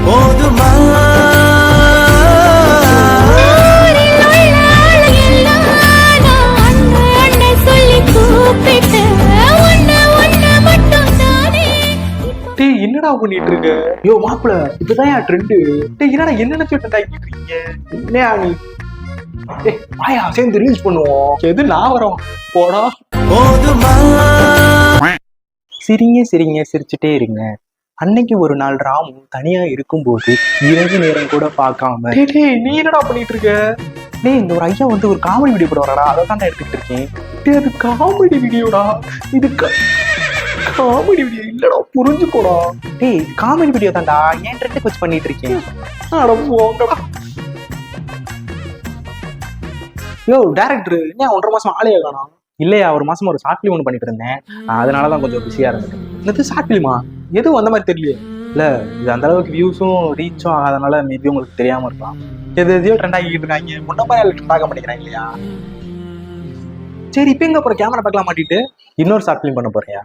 போதுமா என்னடா பண்ணிட்டு இருக்க? யோ மாப்பிள, இப்பதான் என் ட்ரெண்டு. என்னடா என்ன நினைச்சு ட்ரெண்ட் இருக்கீங்க? என்ன நீ? வாயா சேர்ந்து ரீல்ஸ் பண்ணுவோம். எது நான் வரோம் போடா. போதுமா சிரிங்க சிரிங்க சிரிச்சுட்டே இருங்க. அன்னைக்கு ஒரு நாள் ராமு தனியா இருக்கும்போது இரவு நேரம் கூட பார்க்காம நீ என்னடா பண்ணிட்டு இருக்க? இந்த ஒரு ஐயா வந்து ஒரு காமெடி வீடியோ போட வரடா, அதை தான் எடுத்துக்கிட்டு இருக்கேன். அது காமெடி வீடியோடா. இது காமெடி வீடியோ இல்லடா, புரிஞ்சுக்கோடா. காமெடி வீடியோ தான்டா, ஏன் ட்ரெண்டுக்கு வச்சு பண்ணிட்டு இருக்கேன். அட போங்கடா. யோ டைரக்டர், ஏன் 1.5 மாசம் ஆளையே காணோம்? இல்லையா, ஒரு மாசம் ஒரு ஷார்ட் ஃபிலிம் ஒன்று பண்ணிட்டு இருந்தேன். அதனாலதான் கொஞ்சம் பிஸியா இருந்தேன். இது ஷார்ட் ஃபிலிமா? எதுவும் அந்த மாதிரி தெரியலையே. இல்ல, இது அந்த அளவுக்கு வியூஸும் ரீச்சும் ஆகாதனால மேபி உங்களுக்கு தெரியாம இருக்கலாம். எதையோ ட்ரெண்ட் ஆகிட்டு இருக்காங்க, முன்ன மாதிரி ட்ரெண்ட் ஆக மாட்டேங்கிறாங்க இல்லையா? சரி, இப்ப எங்க அப்புறம் கேமரா பார்க்கலாம் மாட்டிட்டு இன்னொரு ஷார்ட் ஃபிலிம் பண்ண போறியா?